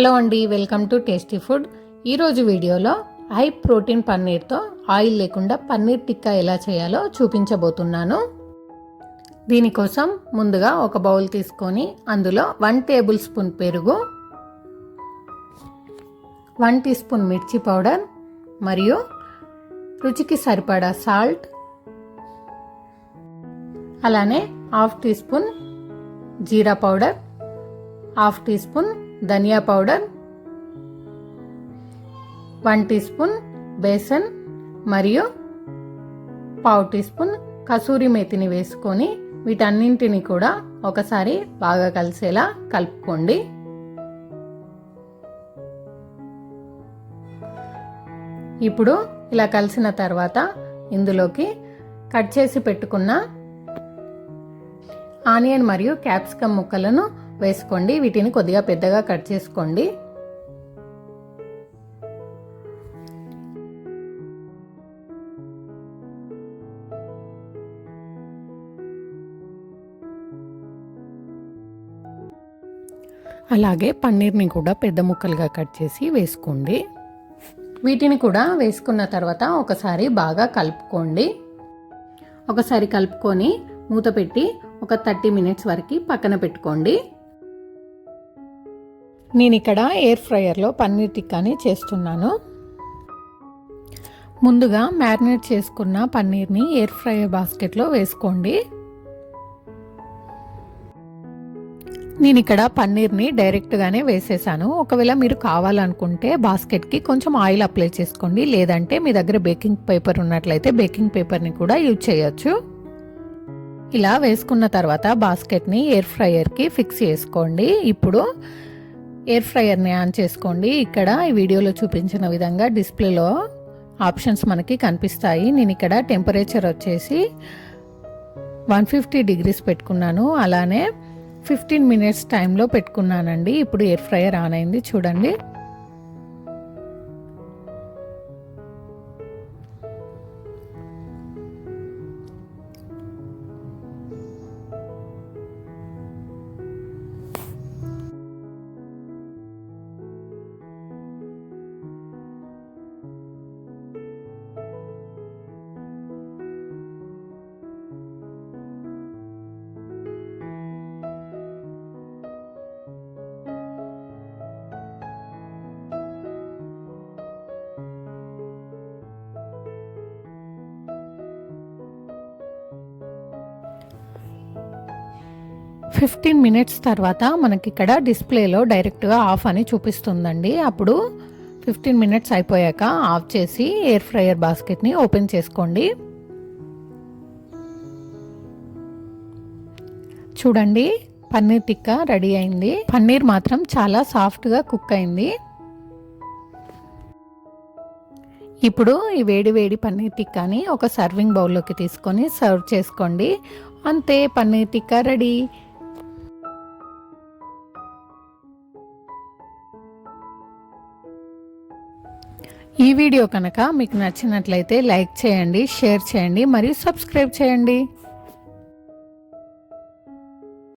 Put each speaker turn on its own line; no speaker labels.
Hello అండి, welcome to tasty food. ఈరోజు వీడియోలో హై ప్రోటీన్ పన్నీర్తో ఆయిల్ లేకుండా పన్నీర్ టిక్కా ఎలా చేయాలో చూపించబోతున్నాను. దీనికోసం ముందుగా ఒక బౌల్ తీసుకొని అందులో 1 టేబుల్ స్పూన్ పెరుగు, 1 టీ స్పూన్ మిర్చి పౌడర్ మరియు రుచికి సరిపడా సాల్ట్, అలానే 1/2 టీ స్పూన్ జీరా పౌడర్, 1/2 టీ స్పూన్ ధనియా పౌడర్, 1 టీ స్పూన్ బేసన్ మరియు 1/2 టీ స్పూన్ కసూరి మేతిని వేసుకొని వీటన్నింటిని కూడా ఒకసారి బాగా కలిసేలా కలుపుకోండి. ఇప్పుడు ఇలా కలిసిన తర్వాత ఇందులోకి కట్ చేసి పెట్టుకున్న ఆనియన్ మరియు క్యాప్సికమ్ ముక్కలను వేసుకోండి. వీటిని కొద్దిగా పెద్దగా కట్ చేసుకోండి. అలాగే పన్నీర్ని కూడా పెద్ద ముక్కలుగా కట్ చేసి వేసుకోండి. వీటిని కూడా వేసుకున్న తర్వాత ఒకసారి బాగా కలుపుకోండి. ఒకసారి కలుపుకొని మూత పెట్టి ఒక 30 మినిట్స్ వరకు పక్కన పెట్టుకోండి. నేను ఇక్కడ ఎయిర్ ఫ్రైయర్లో పన్నీర్ టిక్కాని చేస్తున్నాను. ముందుగా మ్యారినేట్ చేసుకున్న పన్నీర్ని ఎయిర్ ఫ్రైయర్ బాస్కెట్లో వేసుకోండి. నేను ఇక్కడ పన్నీర్ని డైరెక్ట్గానే వేసేసాను. ఒకవేళ మీరు కావాలనుకుంటే బాస్కెట్కి కొంచెం ఆయిల్ అప్లై చేసుకోండి, లేదంటే మీ దగ్గర బేకింగ్ పేపర్ ఉన్నట్లయితే బేకింగ్ పేపర్ని కూడా యూజ్ చేయొచ్చు. ఇలా వేసుకున్న తర్వాత బాస్కెట్ని ఎయిర్ ఫ్రైయర్కి ఫిక్స్ చేసుకోండి. ఇప్పుడు ఎయిర్ ఫ్రైయర్ని ఆన్ చేసుకోండి. ఇక్కడ ఈ వీడియోలో చూపించిన విధంగా డిస్ప్లేలో ఆప్షన్స్ మనకి కనిపిస్తాయి. నేను ఇక్కడ టెంపరేచర్ వచ్చేసి 150 డిగ్రీస్ పెట్టుకున్నాను. అలానే 15 మినిట్స్ టైంలో పెట్టుకున్నానండి. ఇప్పుడు ఎయిర్ ఫ్రైయర్ ఆన్ అయింది, చూడండి. ఫిఫ్టీన్ మినిట్స్ తర్వాత మనకి ఇక్కడ డిస్ప్లేలో డైరెక్ట్గా ఆఫ్ అని చూపిస్తుందండి. అప్పుడు 15 మినిట్స్ అయిపోయాక ఆఫ్ చేసి ఎయిర్ ఫ్రైయర్ బాస్కెట్ని ఓపెన్ చేసుకోండి. చూడండి, పన్నీర్ టిక్కా రెడీ అయింది. పన్నీర్ మాత్రం చాలా సాఫ్ట్గా కుక్ అయింది. ఇప్పుడు ఈ వేడి వేడి పన్నీర్ టిక్కాని ఒక సర్వింగ్ బౌల్లోకి తీసుకొని సర్వ్ చేసుకోండి. అంతే, పన్నీర్ టిక్కా రెడీ. ఈ వీడియో కనుక మీకు నచ్చినట్లయితే లైక్ చేయండి, షేర్ చేయండి మరియు సబ్స్క్రైబ్ చేయండి.